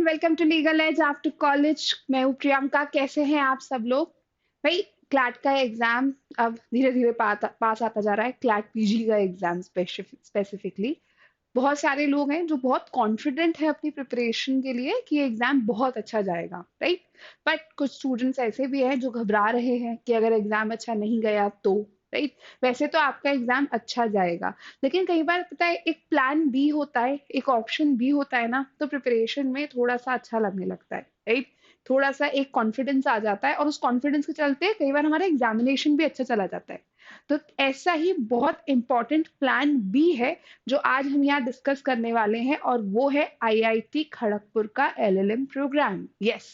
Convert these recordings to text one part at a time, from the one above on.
Everyone, welcome to Legal Edge after college. मैं हूँ प्रियंका। कैसे हैं आप सब लोग? भाई, क्लैट का एग्जाम अब धीरे धीरे पास आता जा रहा है। क्लैट पीजी का एग्जाम स्पेसिफिकली बहुत सारे लोग हैं जो बहुत कॉन्फिडेंट है अपनी प्रिपरेशन के लिए कि एग्जाम बहुत अच्छा जाएगा, राइट। बट कुछ स्टूडेंट्स ऐसे भी हैं जो घबरा रहे हैं कि अगर एग्जाम अच्छा नहीं गया तो, राइट। वैसे तो आपका एग्जाम अच्छा जाएगा, लेकिन कई बार पता है एक प्लान बी होता है, एक ऑप्शन बी होता है ना, तो प्रिपरेशन में थोड़ा सा अच्छा लगने लगता है, राइट। थोड़ा सा एक कॉन्फिडेंस आ जाता है और उस कॉन्फिडेंस के चलते कई बार हमारा एग्जामिनेशन भी अच्छा चला जाता है। तो ऐसा ही बहुत इंपॉर्टेंट प्लान बी है जो आज हम यहाँ डिस्कस करने वाले हैं, और वो है आईआईटी खड़गपुर का LLM program. Yes,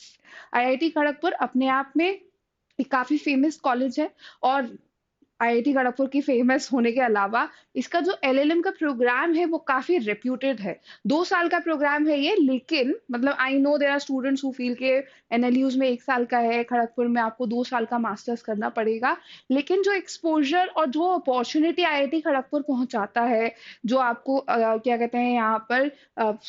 IIT Kharagpur अपने आप में एक काफी फेमस कॉलेज है, और आईआईटी खड़गपुर की फेमस होने के अलावा इसका जो एलएलएम का प्रोग्राम है वो काफी रेप्यूटेड है। 2 साल का प्रोग्राम है ये, लेकिन मतलब I know there are students who feel के एनएलयूज में 1 साल का है, खड़गपुर में आपको 2 साल का मास्टर्स करना पड़ेगा। लेकिन जो एक्सपोजर और जो अपॉर्चुनिटी आईआईटी खड़गपुर पहुंचाता है, जो आपको क्या कहते हैं यहाँ पर,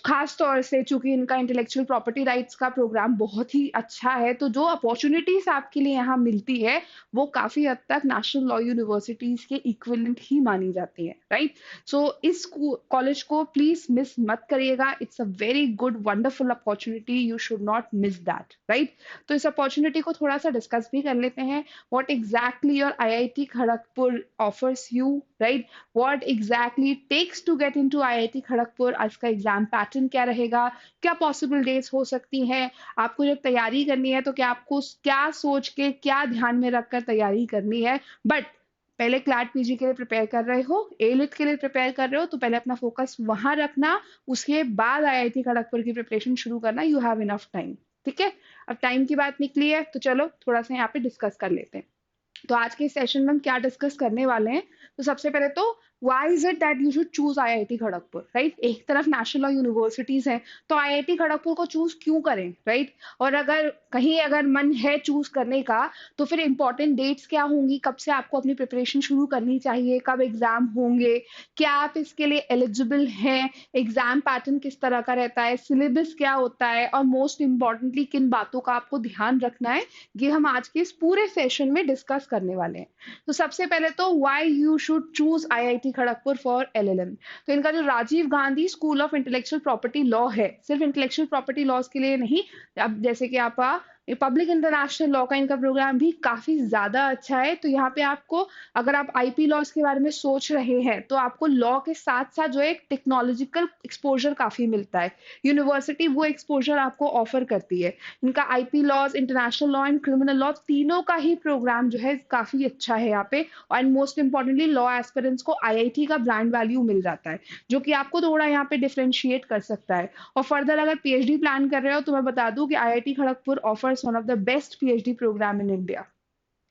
खास तौर से चूंकि इनका इंटेलेक्चुअल प्रॉपर्टी राइट्स का प्रोग्राम बहुत ही अच्छा है, तो जो अपॉर्चुनिटीज आपके लिए यहाँ मिलती है वो काफी हद तक नेशनल लॉ यूनिवर्सिटीज के इक्विवेलेंट ही मानी जाती है, राइट। सो इस कॉलेज को प्लीज मिस मत करिएगा। It's a very good wonderful opportunity, you should not miss that, right. तो इस अपॉर्चुनिटी को थोड़ा सा डिस्कस भी कर लेते हैं। What exactly your IIT Kharagpur offers you, right. What exactly takes to get into IIT Kharagpur, आज का एग्जाम पैटर्न क्या रहेगा, क्या पॉसिबल डेट्स हो सकती हैं, आपको जब तैयारी करनी है तो क्या आपको क्या सोच के, क्या ध्यान में रखकर तैयारी करनी है। बट पहले क्लैट पीजी के लिए प्रिपेयर कर रहे हो, एलिट के लिए प्रिपेयर कर रहे हो, तो पहले अपना फोकस वहां रखना। उसके बाद आईआईटी खड़गपुर की प्रिपरेशन शुरू करना। यू हैव इनफ टाइम, ठीक है। अब टाइम की बात निकली है तो चलो थोड़ा सा यहाँ पे डिस्कस कर लेते हैं। तो आज के सेशन में हम क्या डिस्कस करने वाले हैं, तो सबसे पहले तो why is it that you should choose IIT Kharagpur, right. एक तरफ नेशनल लॉ यूनिवर्सिटीज हैं, तो आईआईटी खड़गपुर को चूज क्यों करें, राइट। और अगर कहीं अगर मन है चूज करने का, तो फिर इंपॉर्टेंट डेट्स क्या होंगी, कब से आपको अपनी प्रिपरेशन शुरू करनी चाहिए, कब एग्जाम होंगे, क्या आप इसके लिए एलिजिबल हैं, एग्जाम पैटर्न किस तरह का रहता है, सिलेबस क्या होता है, और मोस्ट इंपॉर्टेंटली किन बातों का आपको ध्यान रखना है, ये हम आज के इस पूरे सेशन में डिस्कस करने वाले हैं। तो सबसे पहले तो why you should choose IIT Kharagpur for LLM. तो इनका जो Rajiv Gandhi school of intellectual property law है, सिर्फ इंटेलेक्चुअल प्रॉपर्टी लॉज के लिए नहीं, अब जैसे कि आप पब्लिक इंटरनेशनल लॉ का इनका प्रोग्राम भी काफी ज्यादा अच्छा है। तो यहाँ पे आपको, अगर आप आईपी लॉज के बारे में सोच रहे हैं, तो आपको लॉ के साथ साथ जो है टेक्नोलॉजिकल एक्सपोजर काफी मिलता है। यूनिवर्सिटी वो एक्सपोजर आपको ऑफर करती है। इनका IP laws, international law and criminal law, तीनों का ही प्रोग्राम जो है काफी अच्छा है यहाँ पे। And most importantly law aspirants को आईआईटी का ब्रांड वैल्यू मिल जाता है, जो कि आपको थोड़ा यहाँ पे डिफरेंशिएट कर सकता है। और फर्दर अगर पीएचडी प्लान कर रहे हो, तो मैं बता दूं कि IIT Kharagpur offers one of the best PhD program in India,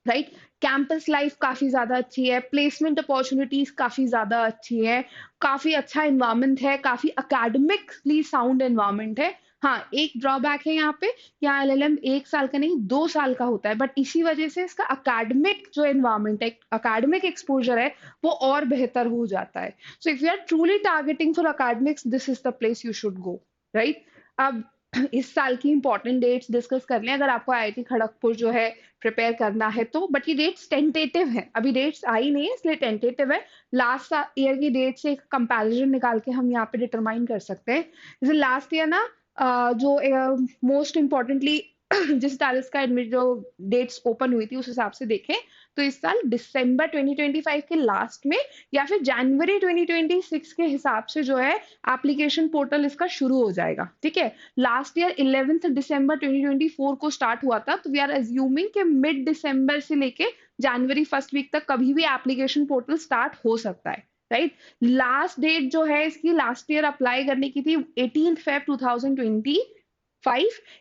right. Campus life काफी ज्यादा अच्छी है, प्लेसमेंट अपॉर्चुनिटीज काफी ज्यादा अच्छी है, काफी अच्छा इन्वायरमेंट है, काफी अकेडमिकली साउंड इन्वायरमेंट है। हाँ, एक ड्रॉबैक है यहाँ पे, यहाँ एलएलएम 1 साल का नहीं 2 साल का होता है, बट इसी वजह से इसका अकेडमिक जो इन्वायरमेंट है, अकेडमिक एक्सपोजर है, वो और बेहतर हो जाता है। So if you are truly targeting for academics, this is the place you should go, right. अब इस साल की इंपॉर्टेंट डेट्स डिस्कस कर लें, अगर आपको आईआईटी खड़गपुर जो है प्रिपेयर करना है तो। बट ये डेट्स टेंटेटिव है, अभी डेट्स आई नहीं है, इसलिए टेंटेटिव है। लास्ट ईयर की डेट से एक कंपैरिजन निकाल के हम यहाँ पे डिटरमाइन कर सकते हैं। जैसे लास्ट ईयर ना, जो मोस्ट इम्पोर्टेंटली जिस तारीख का एडमिट जो डेट्स ओपन हुई थी उस हिसाब से देखें, तो इस साल दिसंबर 2025 के लास्ट में या फिर जनवरी 2026 के हिसाब से जो है एप्लीकेशन पोर्टल इसका शुरू हो जाएगा, ठीक है। लास्ट ईयर 11 दिसंबर 2024 को स्टार्ट हुआ था, तो वी आर अज्यूमिंग कि मिड दिसंबर से लेके जनवरी फर्स्ट वीक तक कभी भी एप्लीकेशन पोर्टल स्टार्ट हो सकता है, राइट। लास्ट डेट जो है इसकी लास्ट ईयर अप्लाई करने की थी 18 फेब 2025।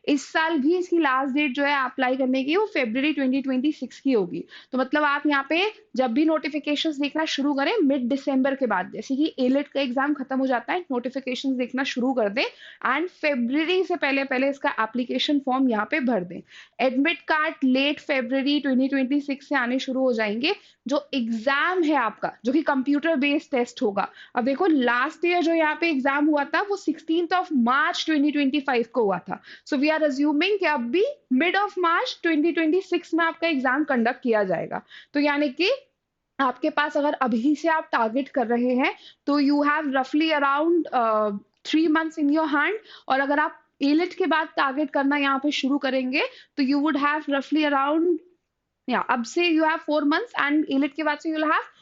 इस साल भी इसकी लास्ट डेट जो है अप्लाई करने की वो फरवरी 2026 की होगी। तो मतलब आप यहाँ पे जब भी नोटिफिकेशंस देखना शुरू करें मिड दिसंबर के बाद, जैसे कि एलिट का एग्जाम खत्म हो जाता है, नोटिफिकेशंस देखना शुरू कर दें एंड फरवरी से पहले पहले इसका एप्लीकेशन फॉर्म यहाँ पे भर दें। एडमिट कार्ड लेट फरवरी 2026 से आने शुरू हो जाएंगे। जो एग्जाम है आपका, जो कि कंप्यूटर बेस्ड टेस्ट होगा, अब देखो लास्ट ईयर जो यहाँ पे एग्जाम हुआ था वो 16 मार्च 2025 को हुआ था, था। सो वी आर अज्यूमिंग कि अब भी मिड ऑफ मार्च 2026 में आपका एग्जाम कंडक्ट किया जाएगा। तो यानी कि आपके पास अगर अभी से आप टारगेट कर रहे हैं तो यू हैव रफली around 3 months in your hand. और अगर आप एलिट के बाद टारगेट करना यहाँ पे शुरू करेंगे तो यू वुड हैव रफली अराउंड, या अब से you have 4 months and elite के बाद से you will have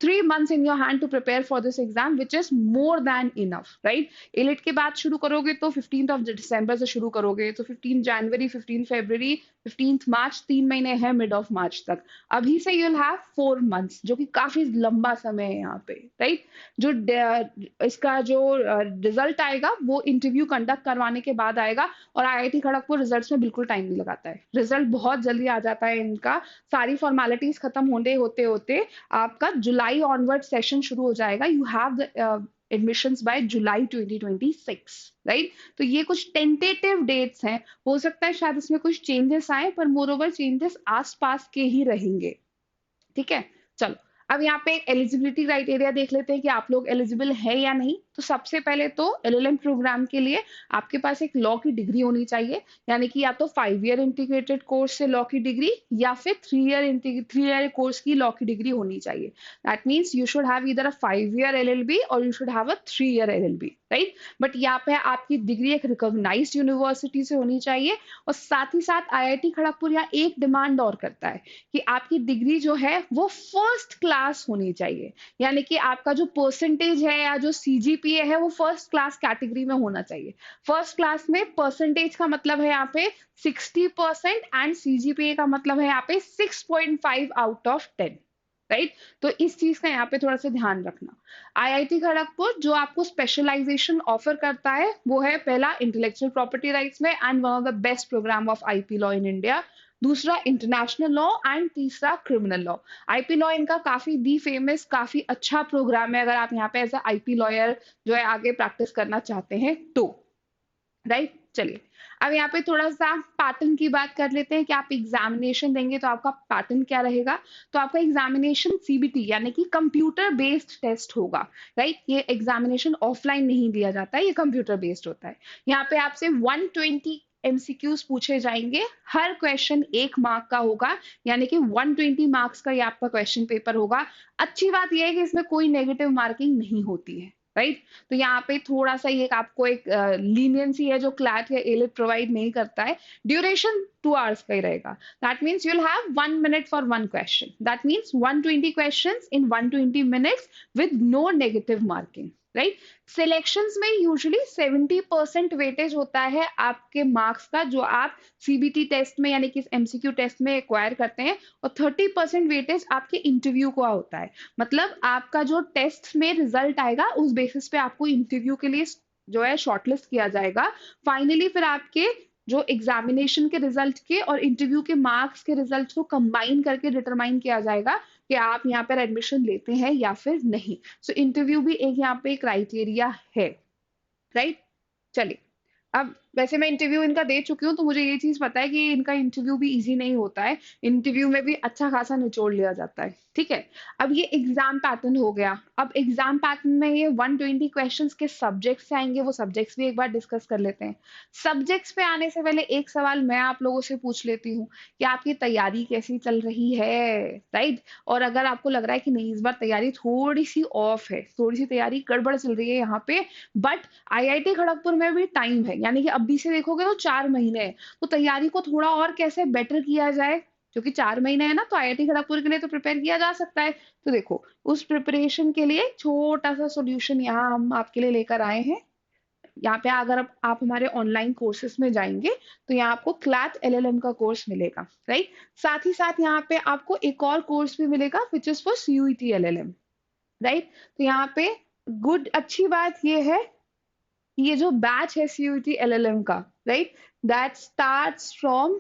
3 months in your hand to prepare for this exam, which is more than enough, right? Elite के बाद शुरू करोगे तो 15th of December से शुरू करोगे तो 15 जनवरी, 15 फरवरी, 15 मार्च, 3 महीने हैं मिड ऑफ मार्च तक। अभी से यू विल हैव 4 मंथ्स, जो कि काफी लंबा समय है यहाँ पे, राइट? जो इसका जो रिजल्ट आएगा वो इंटरव्यू कंडक्ट करवाने के बाद आएगा। और आईआईटी खड़गपुर रिजल्ट्स में बिल्कुल टाइम नहीं लगाता है, रिजल्ट बहुत जल्दी आ जाता है इनका। सारी फॉर्मेलिटीज खत्म होने होते होते आपका जुलाई ऑनवर्ड सेशन शुरू हो जाएगा। You have the admissions by July 2026, right? तो ये कुछ टेंटेटिव डेट्स हैं, हो सकता है शायद इसमें कुछ चेंजेस आए, पर मोरओवर चेंजेस आसपास के ही रहेंगे। ठीक है, चलो अब यहाँ पे एक एलिजिबिलिटी क्राइटेरिया देख लेते हैं कि आप लोग एलिजिबल है या नहीं। तो सबसे पहले तो एलएलएम प्रोग्राम के लिए आपके पास एक लॉ की डिग्री होनी चाहिए, यानी कि या तो 5 ईयर इंटीग्रेटेड कोर्स से लॉ की डिग्री या फिर 3 ईयर कोर्स की लॉ की डिग्री होनी चाहिए। That means you should have either a 5 year LLB और you should have a 3 year LLB, right? But यहाँ पे आपकी डिग्री एक रिकॉग्नाइज्ड यूनिवर्सिटी से होनी चाहिए। और साथ ही साथ आईआईटी खड़गपुर यहाँ एक डिमांड और करता है कि आपकी डिग्री जो है वो फर्स्ट क्लास होनी चाहिए, यानी कि आपका जो परसेंटेज है या जो सीजीपीए है वो फर्स्ट क्लास कैटेगरी में होना चाहिए। फर्स्ट क्लास में परसेंटेज का मतलब है यहाँ पे 60% एंड सीजीपीए का मतलब है यहाँ पे 6.5 आउट ऑफ 10, राइट? तो इस चीज का यहाँ पे थोड़ा सा ध्यान रखना। आईआईटी खड़गपुर जो आपको स्पेशलाइजेशन ऑफर करता है वो है, पहला इंटेलेक्चुअल प्रॉपर्टी राइट्स में and one of the best program of IP law in India, दूसरा इंटरनेशनल लॉ एंड तीसरा क्रिमिनल लॉ। आईपी लॉ इनका काफी दी फेमस, काफी अच्छा प्रोग्राम है अगर आप यहाँ पे एज अ आईपी लॉयर जो है आगे प्रैक्टिस करना चाहते हैं तो, राइट? चलिए अब यहाँ पे थोड़ा सा पैटर्न की बात कर लेते हैं कि आप एग्जामिनेशन देंगे तो आपका पैटर्न क्या रहेगा। तो आपका एग्जामिनेशन सीबीटी यानी कि कंप्यूटर बेस्ड टेस्ट होगा, राइट? ये एग्जामिनेशन ऑफलाइन नहीं दिया जाता है, ये कंप्यूटर बेस्ड होता है। यहाँ पे आपसे 120 एमसीक्यूज पूछे जाएंगे, हर क्वेश्चन 1 मार्क का होगा, यानी कि 120 मार्क्स का ये आपका क्वेश्चन पेपर होगा। अच्छी बात यह है कि इसमें कोई नेगेटिव मार्किंग नहीं होती है, राइट? तो यहाँ पे थोड़ा सा ये आपको एक लीनियंसी है जो क्लैट या एलिट प्रोवाइड नहीं करता है। ड्यूरेशन 2 आवर्स का ही रहेगा। That means you will have 1 minute for one question, that means 120 questions in 120 minutes with no negative marking, right? Selections में यूजुअली 70% वेटेज होता है आपके मार्क्स का जो आप सीबीटी टेस्ट में यानी कि एमसीक्यू टेस्ट में एक्वायर करते हैं, और 30% वेटेज आपके इंटरव्यू का होता है। मतलब आपका जो टेस्ट में रिजल्ट आएगा उस बेसिस पे आपको इंटरव्यू के लिए जो है शॉर्टलिस्ट किया जाएगा। फाइनली फिर आपके जो एग्जामिनेशन के रिजल्ट के और इंटरव्यू के मार्क्स के रिजल्ट को कंबाइन करके डिटरमाइन किया जाएगा कि आप यहाँ पर एडमिशन लेते हैं या फिर नहीं। सो इंटरव्यू भी एक यहाँ पे क्राइटेरिया है, राइट? चलिए अब वैसे मैं इंटरव्यू इनका दे चुकी हूँ तो मुझे ये चीज पता है कि इनका इंटरव्यू भी इजी नहीं होता है, इंटरव्यू में भी अच्छा खासा निचोड़ लिया जाता है। ठीक है, अब ये एग्जाम पैटर्न हो गया। अब एग्जाम पैटर्न में ये 120 क्वेश्चंस के सब्जेक्ट्स आएंगे, वो सब्जेक्ट्स भी एक बार डिस्कस कर लेते हैं। सब्जेक्ट्स पे आने से पहले एक सवाल मैं आप लोगों से पूछ लेती हूँ कि आपकी तैयारी कैसी चल रही है, राइट? और अगर आपको लग रहा है कि नहीं इस बार तैयारी थोड़ी सी ऑफ है, थोड़ी सी तैयारी गड़बड़ चल रही है यहाँ पे, बट आईआईटी खड़गपुर में भी टाइम है, यानी कि अभी से देखोगे तो 4 महीने हैं, तो तैयारी को थोड़ा और कैसे बेटर किया जाए, क्योंकि 4 महीने है ना, तो आईआईटी खड़गपुर के लिए तो प्रिपेयर किया जा सकता है। तो देखो उस प्रिपरेशन के लिए छोटा सा सॉल्यूशन यहाँ हम आपके लिए लेकर आए हैं। यहाँ पे अगर आप हमारे ऑनलाइन कोर्सेज में जाएंगे तो यहाँ आपको क्लैट एलएलएम का कोर्स मिलेगा, राइट? साथ ही साथ यहाँ पे आपको एक और कोर्स भी मिलेगा which is for CUET LLM, right? तो यहाँ पे गुड अच्छी बात ये है, ये जो बैच है सीयूईटी एलएलएम का, राइट, दैट स्टार्ट्स फ्रॉम,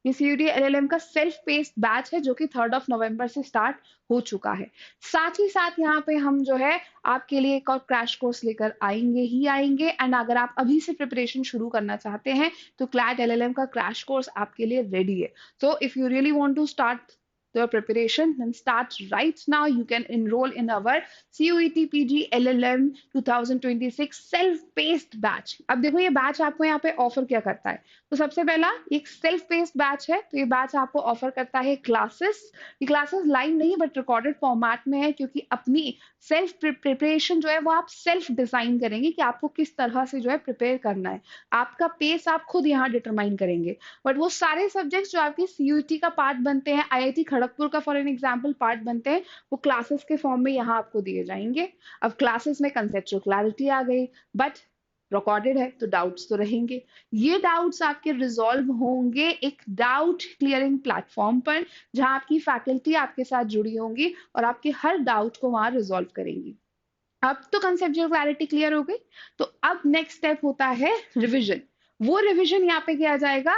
ये सीयूईटी एलएलएम का सेल्फ पेस्ड बैच है जो कि 3 नवंबर से स्टार्ट हो चुका है। साथ ही साथ यहाँ पे हम जो है आपके लिए एक और क्रैश कोर्स लेकर आएंगे ही आएंगे, एंड अगर आप अभी से प्रिपरेशन शुरू करना चाहते हैं तो क्लैट एलएलएम का क्रैश कोर्स आपके लिए रेडी है। So if you really want to start your preparation, then start right now. You can enroll in our CUET PG LLM 2026 self paced batch. अब देखो ये बैच आपको यहाँ पे ऑफर क्या करता है। तो सबसे पहला एक सेल्फ पेस्ड बैच है, तो ये बैच आपको ऑफर करता है क्लासेस। ये क्लासेस लाइव नहीं बट रिकॉर्डेड फॉर्मेट में है, क्योंकि अपनी सेल्फ प्रिपरेशन जो है वो आप सेल्फ डिजाइन करेंगे कि आपको किस तरह से जो है प्रिपेयर करना है। आपका पेस आप खुद यहाँ डिटरमाइन करेंगे। बट वो सारे सब्जेक्ट्स जो आपकी सीयूटी का पार्ट बनते हैं, आईआईटी खड़गपुर का फॉर एन एग्जाम्पल पार्ट बनते हैं, वो क्लासेस के फॉर्म में यहाँ आपको दिए जाएंगे। अब क्लासेस में कंसेप्चुअल क्लैरिटी आ गई, बट रिकॉर्डेड है तो डाउट्स तो रहेंगे। ये डाउट्स आपके रिजॉल्व होंगे एक डाउट क्लियरिंग प्लेटफॉर्म पर, जहां आपकी फैकल्टी आपके साथ जुड़ी होंगी और आपके हर डाउट को वहां रिजॉल्व करेंगी। अब तो कंसेप्चुअल क्लैरिटी क्लियर हो गई, तो अब नेक्स्ट स्टेप होता है रिवीजन। वो रिवीजन यहाँ पे किया जाएगा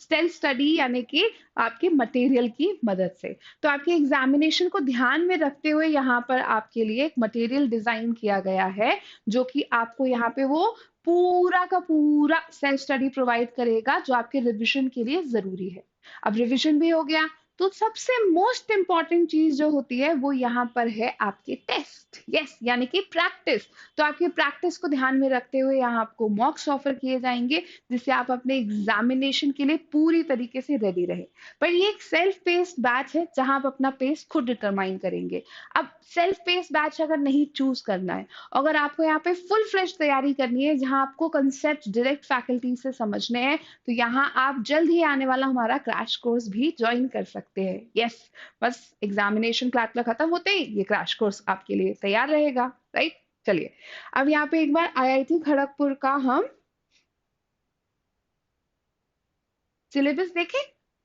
सेल्फ स्टडी यानी कि आपके मटेरियल की मदद से। तो आपके एग्जामिनेशन को ध्यान में रखते हुए यहाँ पर आपके लिए एक मटेरियल डिजाइन किया गया है, जो कि आपको यहाँ पे वो पूरा का पूरा सेल्फ स्टडी प्रोवाइड करेगा, जो आपके रिवीजन के लिए जरूरी है। अब रिवीजन भी हो गया, तो सबसे मोस्ट इंपॉर्टेंट चीज जो होती है वो यहाँ पर है आपके टेस्ट, यस, यानी कि प्रैक्टिस। तो आपके प्रैक्टिस को ध्यान में रखते हुए यहाँ आपको मॉक्स ऑफर किए जाएंगे, जिससे आप अपने एग्जामिनेशन के लिए पूरी तरीके से रेडी रहे। पर ये एक सेल्फ पेस्ड बैच है, जहां आप अपना पेस खुद डिटरमाइन करेंगे। अब सेल्फ पेस्ड बैच अगर नहीं चूज करना है, अगर आपको यहाँ पे फुल फ्लेश तैयारी करनी है, जहां आपको कंसेप्ट डायरेक्ट फैकल्टी से समझने हैं, तो यहाँ आप जल्द ही आने वाला हमारा क्रैश कोर्स भी ज्वाइन कर सकते हैं। यस, बस एग्जामिनेशन क्लैट खत्म होते ही ये क्रैश कोर्स आपके लिए तैयार रहेगा, राइट। चलिए अब यहाँ पे एक बार आईआईटी खड़गपुर का हम सिलेबस देखें।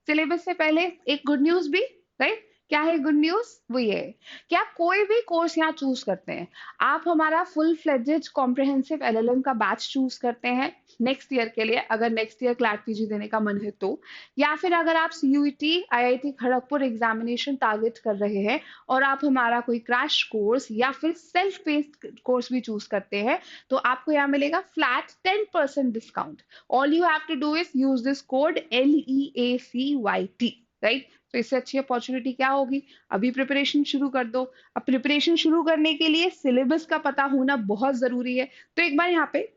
सिलेबस से पहले एक गुड न्यूज भी, राइट। क्या है गुड न्यूज? वो ये है कि आप कोई भी कोर्स यहाँ चूज करते हैं, आप हमारा फुल फ्लेजेड कॉम्प्रिहेंसिव एलएलएम का बैच चूज करते हैं नेक्स्ट ईयर के लिए, अगर नेक्स्ट ईयर क्लैट पीजी देने का मन है तो, या फिर अगर आप CUET IIT Kharagpur examination target कर रहे हैं और आप हमारा कोई क्रैश कोर्स या फिर सेल्फ पेस्ड कोर्स भी चूज करते हैं, तो आपको यहाँ मिलेगा flat 10% discount. All you have to do is use this code LEACYT, right. तो इससे अच्छी अपॉर्चुनिटी क्या होगी? अभी प्रिपरेशन शुरू कर दो। अब प्रिपरेशन शुरू करने के लिए सिलेबस का पता होना बहुत जरूरी है, तो एक बार यहाँ पे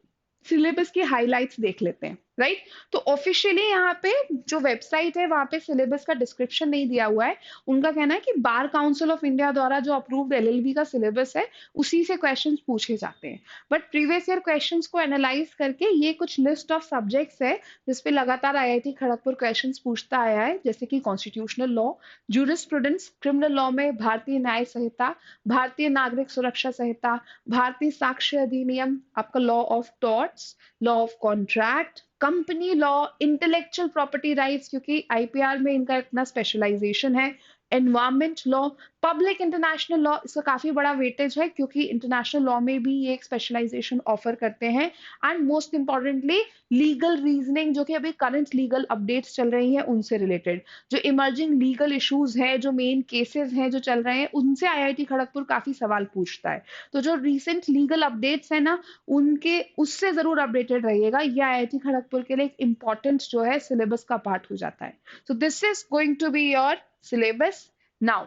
सिलेबस की हाइलाइट्स देख लेते हैं, राइट। तो ऑफिशियली यहाँ पे जो वेबसाइट है वहां पे सिलेबस का डिस्क्रिप्शन नहीं दिया हुआ है। उनका कहना है कि बार काउंसिल ऑफ इंडिया द्वारा जो अप्रूव्ड एलएलबी का सिलेबस है उसी से क्वेश्चंस पूछे जाते हैं। बट प्रीवियस ईयर क्वेश्चंस को एनालाइज करके ये कुछ लिस्ट ऑफ सब्जेक्ट्स है जिसपे लगातार आईआईटी खड़गपुर क्वेश्चंस पूछता आया है, जैसे कि constitutional law, jurisprudence, criminal law में भारतीय न्याय संहिता, भारतीय नागरिक सुरक्षा संहिता, भारतीय साक्ष्य अधिनियम, आपका law of torts, law of contract, company law, intellectual property rights, क्योंकि आईपीआर में इनका इतना स्पेशलाइजेशन है, environment law, public international law, इसका काफी बड़ा वेटेज है क्योंकि इंटरनेशनल लॉ में भी ये एक स्पेशलाइजेशन ऑफर करते हैं। And most importantly legal reasoning, जो कि अभी करंट लीगल अपडेट्स चल रही हैं उनसे रिलेटेड, जो इमर्जिंग लीगल इश्यूज हैं, जो मेन केसेस हैं जो चल रहे हैं, उनसे आईआईटी खड़गपुर काफी सवाल पूछता है। तो जो रिसेंट लीगल अपडेट्स है ना, उनके उससे जरूर अपडेटेड रहिएगा। ये आईआईटी खड़गपुर के लिए एक इंपॉर्टेंट जो है सिलेबस का पार्ट हो जाता है। So this is going to be your syllabus now.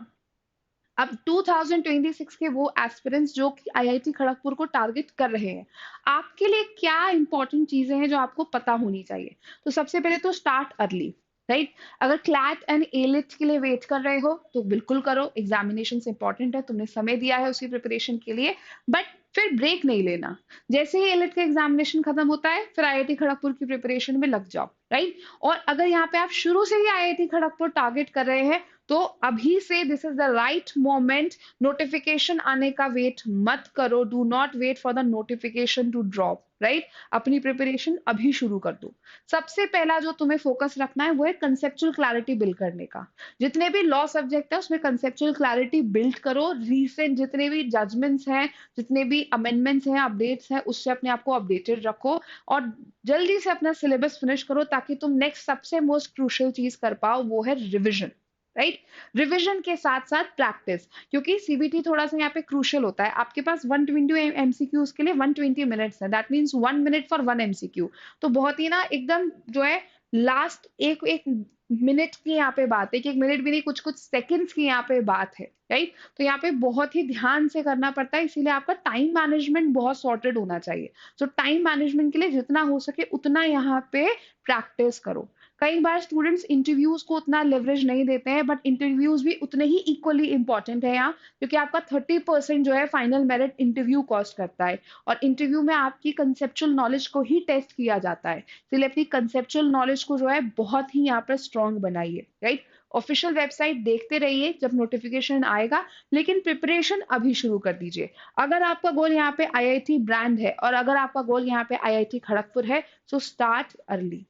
अब 2026 के वो एस्पिरेंट्स जो कि आईआईटी खड़गपुर को टारगेट कर रहे हैं, आपके लिए क्या इंपॉर्टेंट चीजें हैं जो आपको पता होनी चाहिए? तो सबसे पहले तो स्टार्ट अर्ली, राइट। अगर क्लैट एंड एलिट के लिए वेट कर रहे हो तो बिल्कुल करो, एग्जामिनेशन इंपॉर्टेंट है, तुमने समय दिया है उसी प्रिपरेशन के लिए, बट फिर ब्रेक नहीं लेना। जैसे ही एलिट का एग्जामिनेशन खत्म होता है फिर आईआईटी खड़गपुर की प्रिपरेशन में लग जाओ, राइट। और अगर यहाँ पे आप शुरू से ही आईआईटी खड़गपुर टारगेट कर रहे हैं तो अभी से this is the right moment. Notification आने का वेट मत करो, do not wait for the notification to drop, right. अपनी प्रिपरेशन अभी शुरू कर दो। सबसे पहला जो तुम्हें फोकस रखना है वो है कंसेप्चुअल क्लैरिटी बिल्ड करने का। जितने भी लॉ सब्जेक्ट है उसमें कंसेप्चुअल क्लैरिटी बिल्ड करो। रीसेंट जितने भी जजमेंट्स हैं, जितने भी अमेंडमेंट्स हैं, अपडेट्स हैं, उससे अपने आप को अपडेटेड रखो और जल्दी से अपना सिलेबस फिनिश करो, ताकि तुम नेक्स्ट सबसे मोस्ट क्रूशियल चीज कर पाओ, वो है रिविजन, राइट। रिवीजन के साथ साथ प्रैक्टिस, क्योंकि सीबीटी थोड़ा सा यहाँ पे क्रूशियल होता है। आपके पास 120 एमसीक्यूज के लिए 120 मिनट्स है, that means 1 minute for 1 MCQ. तो बहुत ही ना एकदम जो है लास्ट एक एक मिनट की यहाँ पे बात है, कि एक मिनट भी नहीं, कुछ कुछ सेकंड्स की यहाँ पे बात है, राइट? तो यहाँ पे बहुत ही ध्यान से करना पड़ता है, इसीलिए आपका टाइम मैनेजमेंट बहुत सॉर्टेड होना चाहिए। तो टाइम मैनेजमेंट के लिए जितना हो सके उतना यहाँ पे प्रैक्टिस करो। कई बार स्टूडेंट्स इंटरव्यूज को उतना लेवरेज नहीं देते हैं, बट इंटरव्यूज भी उतने ही इक्वली इंपॉर्टेंट है यहाँ, क्योंकि आपका 30% जो है फाइनल मेरिट इंटरव्यू कॉस्ट करता है, और इंटरव्यू में आपकी कंसेप्चुअल नॉलेज को ही टेस्ट किया जाता है। इसलिए अपनी कंसेप्चुअल नॉलेज को जो है बहुत ही यहाँ पर स्ट्रॉन्ग बनाइए, राइट? ऑफिशियल वेबसाइट देखते रहिए जब नोटिफिकेशन आएगा, लेकिन प्रिपरेशन अभी शुरू कर दीजिए। अगर आपका गोल यहाँ पे आईआईटी ब्रांड है, और अगर आपका गोल यहाँ पे आईआईटी खड़गपुर है, सो स्टार्ट अर्ली,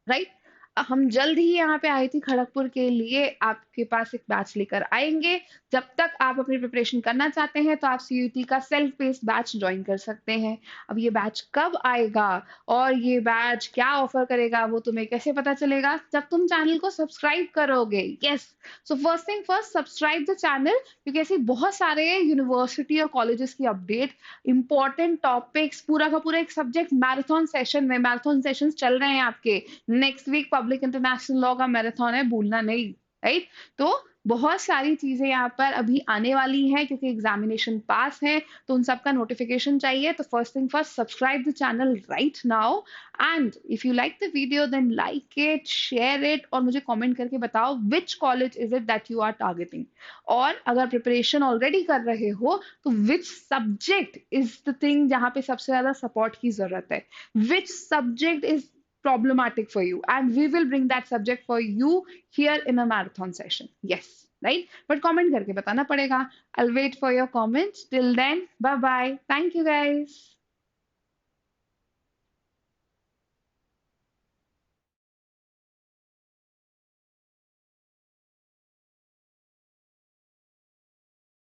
राइट? हम जल्द ही यहाँ पे आईआईटी खड़गपुर के लिए आपके पास एक बैच लेकर आएंगे। जब तक आप अपनी प्रिपरेशन करना चाहते हैं तो आप सीयूटी का सेल्फ बेस्ड बैच ज्वाइन कर सकते हैं। अब ये बैच कब आएगा और ये बैच क्या ऑफर करेगा वो तुम्हें कैसे पता चलेगा? जब तुम चैनल को सब्सक्राइब करोगे। Yes, so first thing first, subscribe the channel, क्योंकि ऐसे बहुत सारे यूनिवर्सिटी और कॉलेजेस की अपडेट, इंपॉर्टेंट टॉपिक्स, पूरा का पूरा एक सब्जेक्ट मैराथन सेशन में, मैराथन सेशंस चल रहे हैं आपके। Next week public international law का मैराथन है, भूलना नहीं, राइट? तो बहुत सारी चीजें यहाँ पर अभी आने वाली हैं, क्योंकि एग्जामिनेशन पास है, तो उन सब का नोटिफिकेशन चाहिए। तो first thing first, subscribe the channel right now, and if you like the video then like it, share it, और मुझे कमेंट करके बताओ which college is it that you are targeting. और अगर प्रिपरेशन ऑलरेडी कर रहे हो तो which subject is the thing जहाँ पे सबसे ज्यादा सपोर्ट की जरूरत है, which subject is problematic for you, and we will bring that subject for you here in a marathon session. Yes, right? But comment करके बताना पड़ेगा. I'll wait for your comments. Till then, bye bye. Thank you guys.